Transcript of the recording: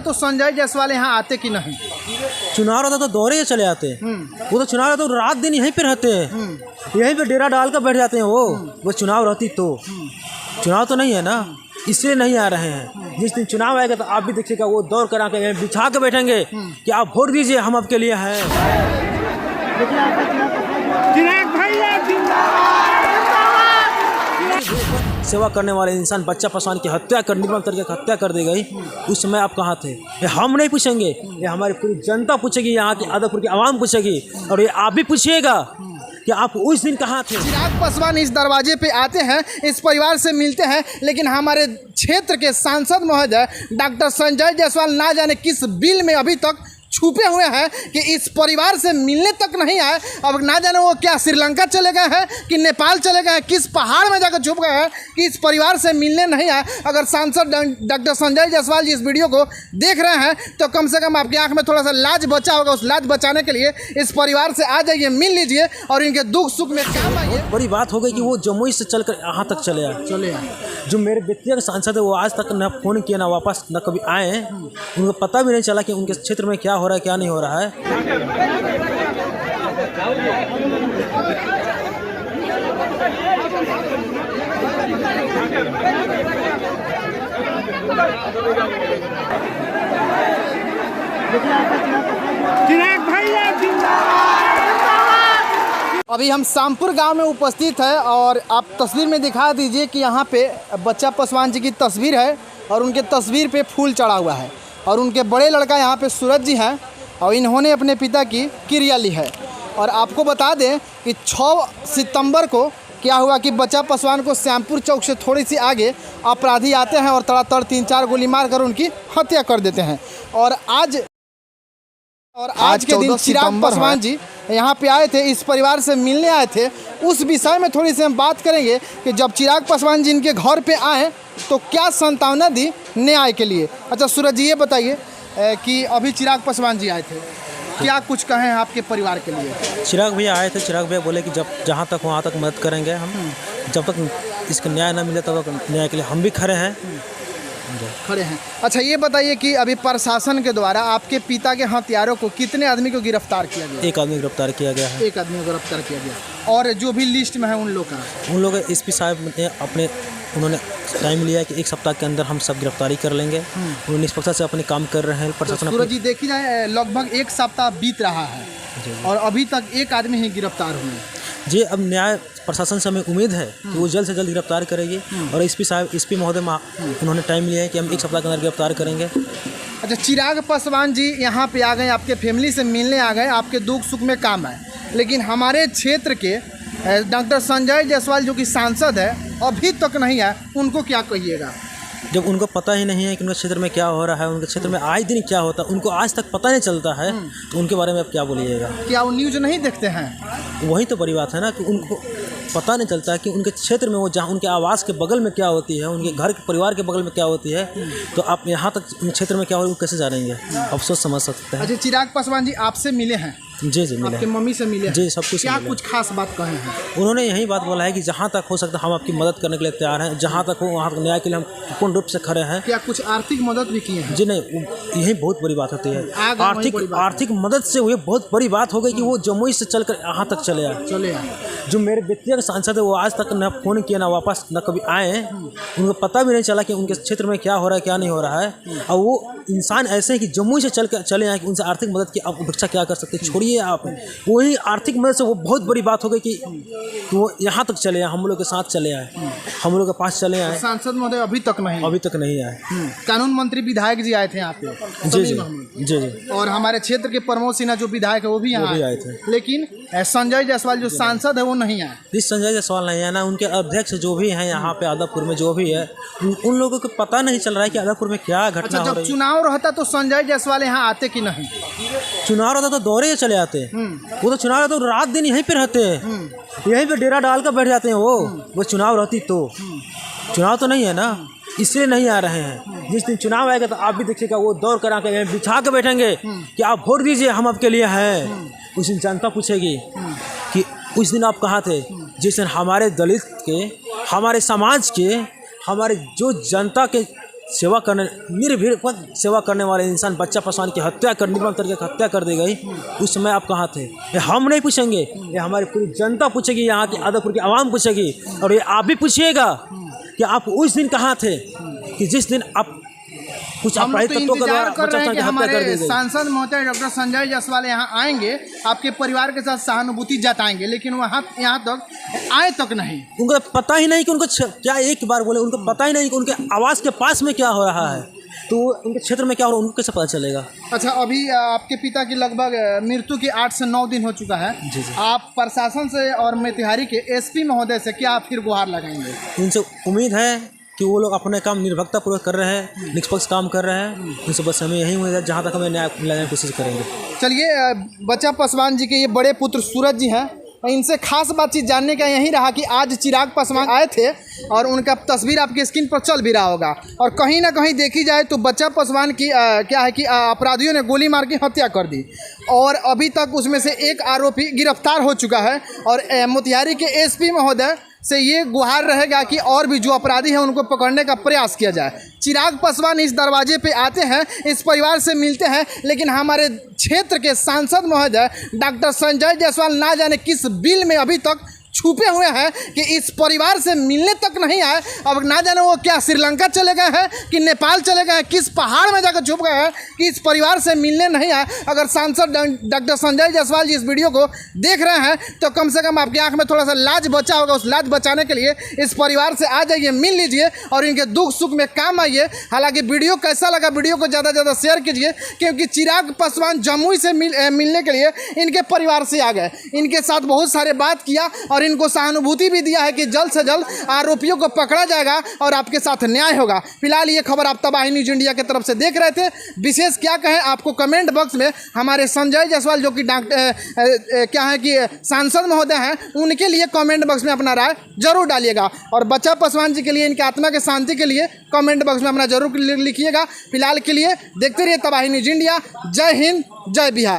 तो संजय जायसवाल यहाँ आते कि नहीं? चुनाव रहता तो दौरे चले आते। वो तो चुनाव रहता तो रात दिन यहीं पे रहते हैं, यहीं पे डेरा डाल कर बैठ जाते हैं। वो चुनाव रहती तो चुनाव तो नहीं है ना, इसलिए नहीं आ रहे हैं। जिस दिन चुनाव आएगा तो आप भी देखिएगा, वो दौड़ कर आके बिछा के बैठेंगे कि आप वोट दीजिए, हम आपके लिए हैं। सेवा करने वाले इंसान बच्चा पासवान की हत्या कर, निर्मम तरीके की हत्या कर दी गई, उस समय आप कहाँ थे? ये हम नहीं पूछेंगे, ये हमारी पूरी जनता पूछेगी, यहाँ की आदमपुर की आवाम पूछेगी, और ये आप भी पूछिएगा कि आप उस दिन कहाँ थे। चिराग पासवान इस दरवाजे पे आते हैं, इस परिवार से मिलते हैं, लेकिन हमारे क्षेत्र के सांसद महोदय डॉक्टर संजय जायसवाल ना जाने किस बिल में अभी तक छुपे हुए हैं कि इस परिवार से मिलने तक नहीं आए। अब ना जाने वो क्या श्रीलंका चले गए हैं कि नेपाल चले गए हैं, किस पहाड़ में जाकर छुप गए हैं कि इस परिवार से मिलने नहीं आए। अगर सांसद डॉक्टर संजय जायसवाल जी इस वीडियो को देख रहे हैं तो कम से कम आपकी आंख में थोड़ा सा लाज बचा होगा। उस लाज बचाने के लिए इस परिवार से आ जाइए, मिल लीजिए और इनके दुख सुख में काम आइए। बड़ी बात हो गई कि वो जमुई से चलकर यहाँ तक चले आए। जो मेरे व्यक्तिगत सांसद है वो आज तक न फोन किए, न वापस न कभी आए। उनको पता भी नहीं चला कि उनके क्षेत्र में क्या हो रहा है, क्या नहीं हो रहा है। अभी हम शामपुर गांव में उपस्थित है और आप तस्वीर में दिखा दीजिए कि यहाँ पे बच्चा पासवान जी की तस्वीर है और उनके तस्वीर पे फूल चढ़ा हुआ है और उनके बड़े लड़का यहाँ पे सूरज जी हैं और इन्होंने अपने पिता की क्रिया ली है। और आपको बता दें कि 6 सितंबर को क्या हुआ कि बच्चा पासवान को श्यामपुर चौक से थोड़ी सी आगे अपराधी आते हैं और तड़ातड़ 3-4 गोली मारकर उनकी हत्या कर देते हैं। और आज के दिन चिराग पासवान जी यहाँ पे आए थे, इस परिवार से मिलने आए थे। उस विषय में थोड़ी सी हम बात करेंगे कि जब चिराग पासवान जी इनके घर पे आए तो क्या संतावना दी न्याय के लिए। अच्छा सूरज जी, ये बताइए कि अभी चिराग पासवान जी आए थे, क्या कुछ कहें आपके परिवार के लिए? चिराग भैया आए थे, चिराग भैया बोले कि जब जहाँ तक वहाँ तक मदद करेंगे हम, जब तक इसका न्याय न मिले तब तक न्याय के लिए हम भी खड़े हैं। अच्छा ये बताइए कि अभी प्रशासन के द्वारा आपके पिता के हत्यारों को कितने आदमी को गिरफ्तार किया गया? एक आदमी गिरफ्तार किया गया है। एक आदमी को गिरफ्तार किया गया और जो भी लिस्ट में है उन लोग एसपी साहब ने उन्होंने टाइम लिया है कि 1 सप्ताह के अंदर हम सब गिरफ्तारी कर लेंगे। वो निष्पक्षता से अपने काम कर रहे हैं। प्रशासन सूरज जी देखी जाए लगभग 1 सप्ताह बीत रहा है और अभी तक एक आदमी ही गिरफ्तार हुए जी। अब न्याय प्रशासन से हमें उम्मीद है कि वो जल्द से जल्द गिरफ्तार करेगी और एसपी महोदय उन्होंने टाइम लिया है कि हम 1 सप्ताह के अंदर गिरफ्तार करेंगे। अच्छा चिराग पासवान जी यहाँ पे आ गए, आपके फैमिली से मिलने आ गए, आपके दुख सुख में काम आए, लेकिन हमारे क्षेत्र के डॉक्टर संजय जायसवाल जो कि सांसद है अभी तक नहीं आए, उनको क्या कहिएगा? जब उनको पता ही नहीं है कि उनके क्षेत्र में क्या हो रहा है, उनके क्षेत्र में आज दिन क्या होता है, उनको आज तक पता नहीं चलता है, तो उनके बारे में आप क्या बोलिएगा? क्या वो न्यूज़ नहीं देखते हैं? वही तो बड़ी बात है ना कि उनको पता नहीं चलता है कि उनके क्षेत्र में वो जहाँ उनके आवास के बगल में क्या होती है, उनके घर के परिवार के बगल में क्या होती है, तो आप यहाँ तक उन क्षेत्र में क्या हो कैसे जानेंगे? अफसोस समझ सकते हैं। अच्छा चिराग पासवान जी आपसे मिले हैं? जी मिले। आपके मम्मी से मिले? जी, सब कुछ। क्या कुछ खास बात कहे हैं? उन्होंने यही बात बोला है कि जहाँ तक हो सकता है हम आपकी मदद करने के लिए तैयार हैं, जहाँ तक हो वहाँ तक न्याय के लिए हम पूर्ण रूप से खड़े हैं। क्या कुछ आर्थिक मदद भी किए हैं? जी नहीं, यही बहुत बड़ी बात होती है। आर्थिक मदद से हुई बहुत बड़ी बात हो गई कि वो जमुई से चलकर यहाँ तक चले आए। जो मेरे व्यक्तिगत सांसद है वो आज तक न फोन किए, न वापस न कभी आए। उनको पता भी नहीं चला कि उनके क्षेत्र में क्या हो रहा है, क्या नहीं हो रहा है। और वो इंसान ऐसे हैं कि जमुई से चले आए कि उनसे आर्थिक मदद की आप अपेक्षा क्या कर सकते हैं? छोड़िए आप, वही आर्थिक मदद से वो बहुत बड़ी बात हो गई कि वो यहाँ तक चले आए, हम लोग के साथ चले आए, हम लोग के पास चले आए। सांसद महोदय अभी तक नहीं आए। कानून मंत्री विधायक जी आए थे यहाँ पे? जी। और हमारे क्षेत्र के प्रमोद सिन्हा जो विधायक है वो भी यहाँ आए थे, लेकिन संजय जायसवाल जो सांसद है वो नहीं आए। इस संजय जायसवाल नहीं है ना, उनके अध्यक्ष जो भी हैं यहाँ पे आदमपुर में जो भी है, उन लोगों को पता नहीं चल रहा है कि आदमपुर में क्या घटना हो रही है। जब चुनाव रहता तो संजय जायसवाल यहाँ आते कि नहीं? चुनाव रहता तो दौरे चले आते। वो तो चुनाव रहता तो रात दिन यहीं पे रहते हैं, यहीं पे डेरा डाल कर बैठ जाते हैं। वो चुनाव रहती तो चुनाव तो नहीं है ना, इसलिए नहीं आ रहे हैं। जिस दिन चुनाव आएगा तो आप भी देखिएगा, वो दौड़ कर आके बिछा के बैठेंगे कि आप वोट दीजिए, हम आपके लिए हैं। उस दिन जनता पूछेगी कि उस दिन आप कहाँ थे, जिस दिन हमारे दलित के, हमारे समाज के, हमारे जो जनता के सेवा करने निर्भीक सेवा करने वाले इंसान बच्चा पासवान की हत्या कर निर्मम तरीके की हत्या कर दी गई, उस समय आप कहाँ थे? ये हम नहीं पूछेंगे, ये हमारी पूरी जनता पूछेगी, यहाँ की आदमपुर की आवाम पूछेगी, और ये आप भी पूछिएगा कि आप उस दिन कहाँ थे कि जिस दिन आप कुछ हम लोग तो इंतजार कर रहे हैं कि हमारे हत्या सांसद महोदय डॉक्टर संजय जायसवाल यहाँ आएंगे, आपके परिवार के साथ सहानुभूति जताएंगे, लेकिन वहाँ यहाँ तक आए तक नहीं। उनको पता ही नहीं कि उनको क्या, एक बार बोले, उनको पता ही नहीं कि उनके आवास के पास में क्या हो रहा है, तो उनके क्षेत्र में क्या हो रहा है उनको कैसे पता चलेगा? अच्छा, अभी आपके पिता की लगभग मृत्यु के 8 से 9 दिन हो चुका है। जी जी। आप प्रशासन से और मोतिहारी के एसपी महोदय से क्या फिर गुहार लगाएंगे? उनसे उम्मीद है कि वो लोग अपने काम निर्भकतापूर्वक कर रहे हैं, निष्पक्ष काम कर रहे हैं। उनसे बस हमें यही उम्मीद है, जहाँ तक हमें न्याय दिलाने की कोशिश करेंगे। चलिए, बच्चा पासवान जी के ये बड़े पुत्र सूरज जी हैं, इनसे खास बातचीत जानने का यही रहा कि आज चिराग पासवान आए थे और उनका तस्वीर आपकी स्क्रीन पर चल भी रहा होगा, और कहीं ना कहीं देखी जाए तो बच्चा पासवान की क्या है कि अपराधियों ने गोली मार के हत्या कर दी, और अभी तक उसमें से एक आरोपी गिरफ्तार हो चुका है। और मोतिहारी के एसपी महोदय से ये गुहार रहेगा कि और भी जो अपराधी हैं उनको पकड़ने का प्रयास किया जाए। चिराग पासवान इस दरवाजे पे आते हैं, इस परिवार से मिलते हैं, लेकिन हमारे क्षेत्र के सांसद महोदय डॉक्टर संजय जायसवाल ना जाने किस बिल में अभी तक छुपे हुए हैं कि इस परिवार से मिलने तक नहीं आए। अब ना जाने वो क्या श्रीलंका चले गए हैं कि नेपाल चले गए हैं, किस पहाड़ में जाकर छुप गए हैं कि इस परिवार से मिलने नहीं आए। अगर सांसद डॉक्टर संजय जायसवाल जी इस वीडियो को देख रहे हैं तो कम से कम आपकी आंख में थोड़ा सा लाज बचा होगा, उस लाज बचाने के लिए इस परिवार से आ जाइए, मिल लीजिए और इनके दुख सुख में काम आइए। हालांकि वीडियो कैसा लगा, वीडियो को ज़्यादा से ज़्यादा शेयर कीजिए, क्योंकि चिराग पासवान जमुई से मिलने के लिए इनके परिवार से आ गए, इनके साथ बहुत सारे बात किया और इनको सहानुभूति भी दिया है कि जल्द से जल्द आरोपियों को पकड़ा जाएगा और आपके साथ न्याय होगा। फिलहाल ये खबर आप तबाही न्यूज इंडिया की तरफ से देख रहे थे। विशेष क्या कहें आपको कमेंट बॉक्स में हमारे संजय जायसवाल जो कि क्या है कि सांसद महोदय हैं, उनके लिए कमेंट बॉक्स में अपना राय जरूर डालिएगा, और बच्चा पासवान जी के लिए, इनके आत्मा के शांति के लिए कमेंट बॉक्स में अपना जरूर लिखिएगा। फिलहाल के लिए देखते रहिए तबाही न्यूज इंडिया। जय हिंद, जय बिहार।